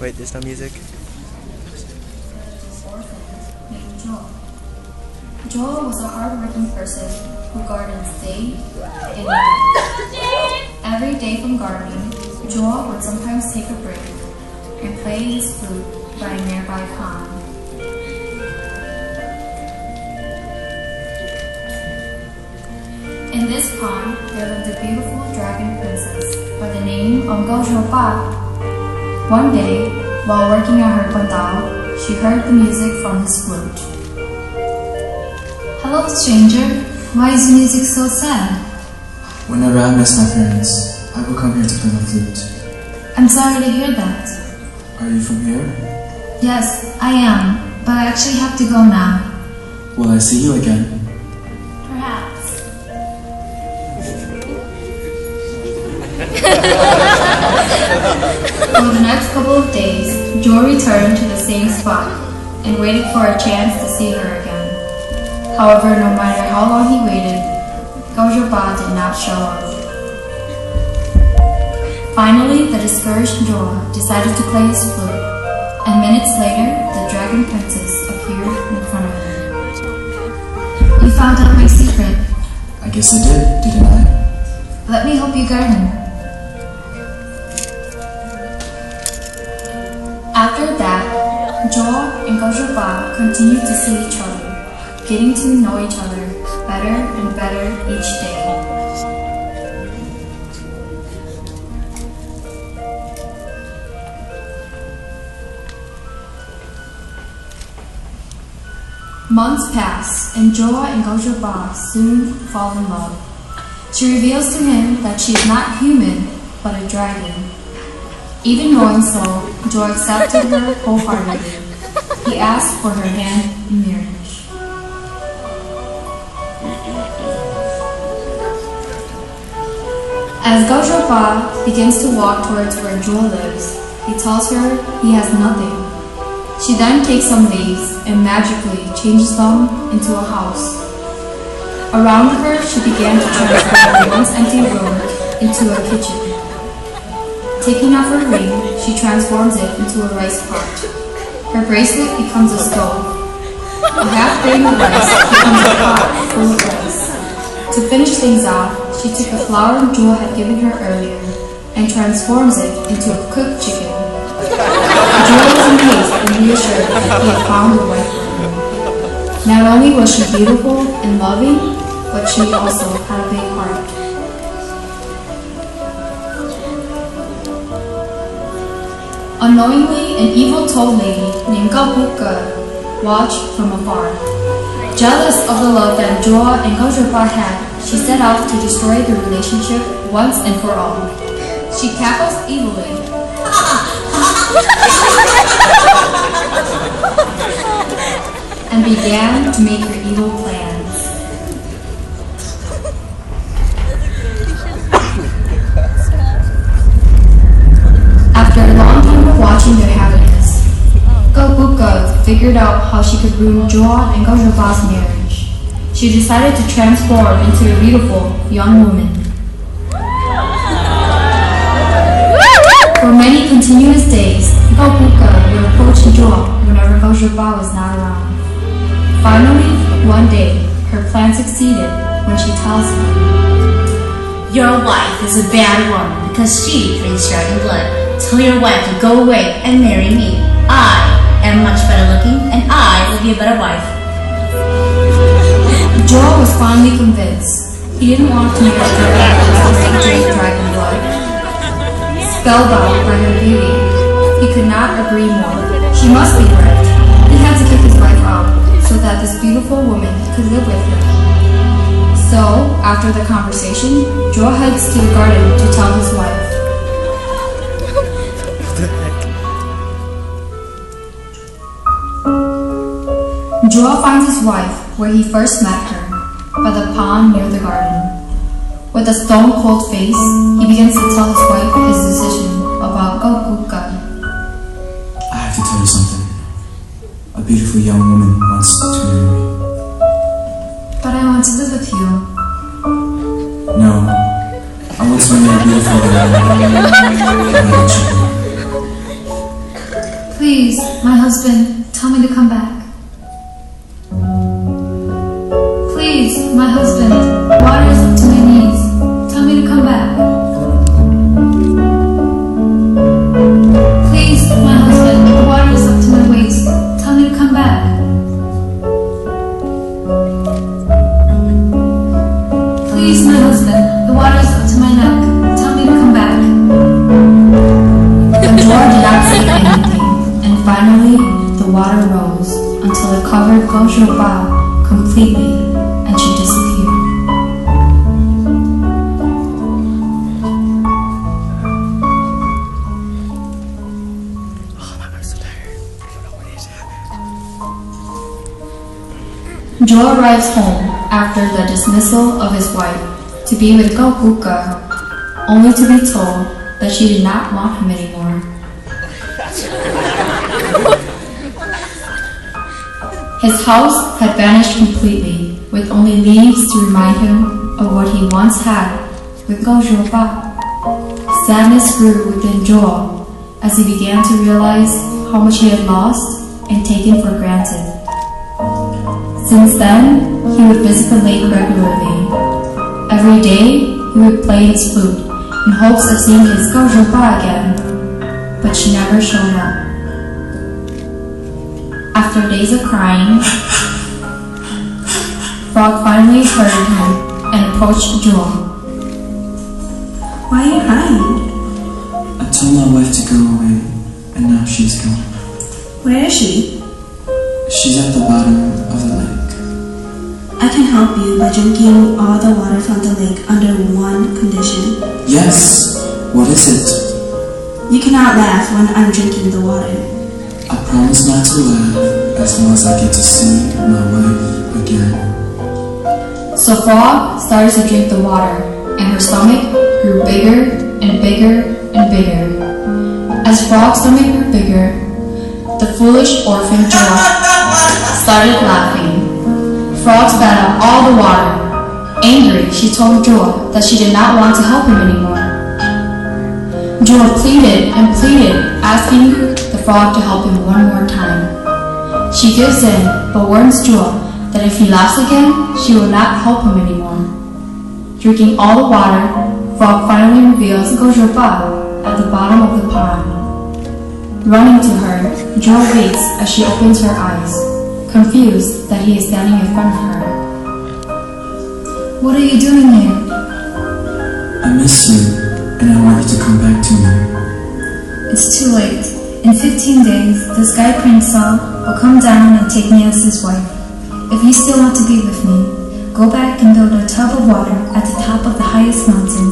Wait, there's no music? Orphan named Joel. Joel was a hard-working person who gardened day and night. Every day from gardening, Joel would sometimes take a break and play his flute by a nearby pond. In this pond, there lived a beautiful dragon princess by the name of Nkauj Zuag Paj. One day, while working at her pandal, she heard the music from his flute. "Hello, stranger. Why is the music so sad?" Whenever I miss my parents, I will come here to play my flute. "I'm sorry to hear that." Are you from here? "Yes, I am, but I actually have to go now." Will I see you again? "Perhaps." For the next couple of days, Joel returned to the same spot and waited for a chance to see her again. However, no matter how long he waited, Nkauj Zuag Paj did not show up. Finally, the discouraged Joel decided to play his flute, and minutes later, the dragon princess appeared in front of him. "You found out my secret." I guess I did, didn't I? "Let me help you garden." After that, Joel and Nkauj Zuag Paj continued to see each other, getting to know each other better and better each day. Months pass, and Joel and Nkauj Zuag Paj soon fall in love. She reveals to him that she is not human, but a dragon. Even knowing so, Joel accepted her wholeheartedly. He asked for her hand in marriage. As Nkauj Zuag Paj begins to walk towards where Joel lives, he tells her he has nothing. She then takes some leaves and magically changes them into a house. Around her, she began to transform the once empty room into a kitchen. Taking off her ring, she transforms it into a rice pot. Her bracelet becomes a stove. A half grain of rice becomes a pot full of rice. To finish things off, she took the flour Joel had given her earlier and transforms it into a cooked chicken. Joel was amazed and reassured that he had found the wife for him. Not only was she beautiful and loving, but she also had a big heart. Unknowingly, an evil-told lady named Nkauj watched from afar. Jealous of the love that Joel and Nkauj Zuag Paj had, she set out to destroy the relationship once and for all. She cackles evilly and began to make her evil plans. After a long time of watching their happiness, Nkauj figured out how she could ruin Joel and Nkauj Zuag Paj's marriage. She decided to transform into a beautiful young woman. For many continuous days, Nkauj would approach Joel whenever Nkauj Zuag Paj was not around. Finally, one day, her plan succeeded when she tells him, "Your wife is a bad woman because she drinks dragon blood. Tell your wife to go away and marry me. I am much better looking and I will be a better wife." Joel was finally convinced. He didn't want to marry a girl who drank dragon blood. Spellbound by her beauty, he could not agree more. She must be right. He had to kick his wife out so that this beautiful woman could live with him. So, after the conversation, Joel heads to the garden to tell his wife. Joel finds his wife where he first met her, by the pond near the garden. With a stone-cold face, he begins to tell his wife his decision about Nkauj. I have to tell you something. A beautiful young woman wants to marry me. But I want to live with you. No, I want to marry a beautiful young woman. Please, my husband, tell me to come back. Please, my husband, water is up to my knees. Tell me to come back. Please, my husband, the water is up to my waist. Tell me to come back. Please, my husband, the water is up to my neck. Tell me to come back. The Nraug did not say anything, and finally the water rose until it covered Nkauj Zuag completely, and she disappeared. Zuag arrives home after the dismissal of his wife to be with Nkauj, only to be told that she did not want him anymore. His house had vanished completely, with only leaves to remind him of what he once had with Nkauj Zuag. Sadness grew within Zuag as he began to realize how much he had lost and taken for granted. Since then, he would visit the lake regularly. Every day, he would play his flute in hopes of seeing his Nkauj Zuag again, but she never showed up. After days of crying, Frog finally heard him and approached Zuag. Why are you crying? I told my wife to go away, and now she's gone. Where is she? She's at the bottom of the lake. I can help you by drinking all the water from the lake under one condition. Yes! What is it? You cannot laugh when I'm drinking the water. I promise not to laugh as long as I get to see my wife again. So Frog started to drink the water, and her stomach grew bigger and bigger and bigger. As Frog's stomach grew bigger, the foolish orphan Zuag started laughing. Frog spat out all the water. Angry, she told Zuag that she did not want to help him anymore. Zuag pleaded and pleaded, asking the frog to help him one more time. She gives in, but warns Zuag that if he laughs again, she will not help him anymore. Drinking all the water, Frog finally reveals Nkauj Zuag at the bottom of the pond. Running to her, Zuag waits as she opens her eyes, confused that he is standing in front of her. What are you doing here? I miss you, and I want you to come back to me. It's too late. In 15 days, the Sky Prince will come down and take me as his wife. If you still want to be with me, go back and build a tub of water at the top of the highest mountain.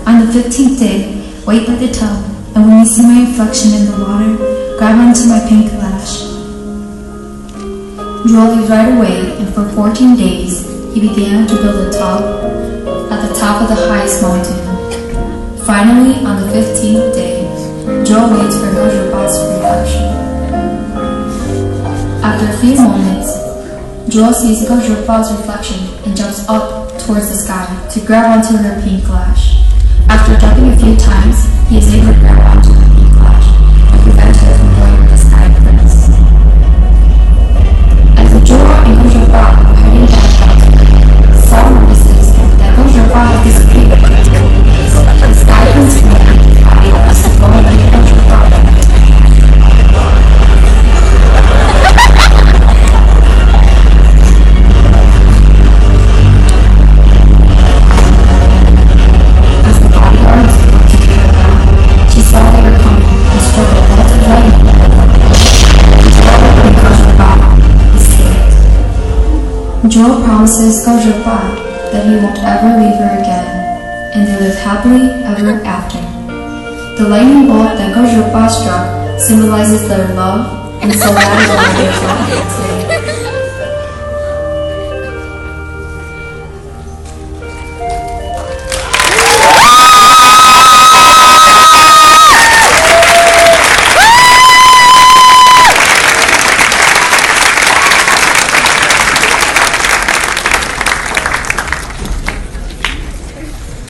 On the 15th day, wait by the tub, and when you see my reflection in the water, grab onto my pink lash. Zuag leaves right away, and for 14 days, he began to build a tub at the top of the highest mountain. Finally, on the 15th day, Zuag waits for Nkauj Zuag's reaction. After a few moments, Zuag sees Nkauj Zuag's reflection and jumps up towards the sky to grab onto her pink lash. After jumping a few times, he is able to grab onto her pink lash and prevent her from going with the Sky Prince. As Zuag and Nkauj Zuag are heading down the mountain, Saul notices that Nkauj Zuag has disappeared. The Sky Prince wonders how he was going to Nkauj Zuag. As the bodyguards went to get her back, she saw they were coming and struck a bolt of lightning. Zuag promises Nkauj Zuag that he won't ever leave her again, and they live happily ever after. The lightning bolt that Nkauj Zuag struck symbolizes their love, and so that is why they are today.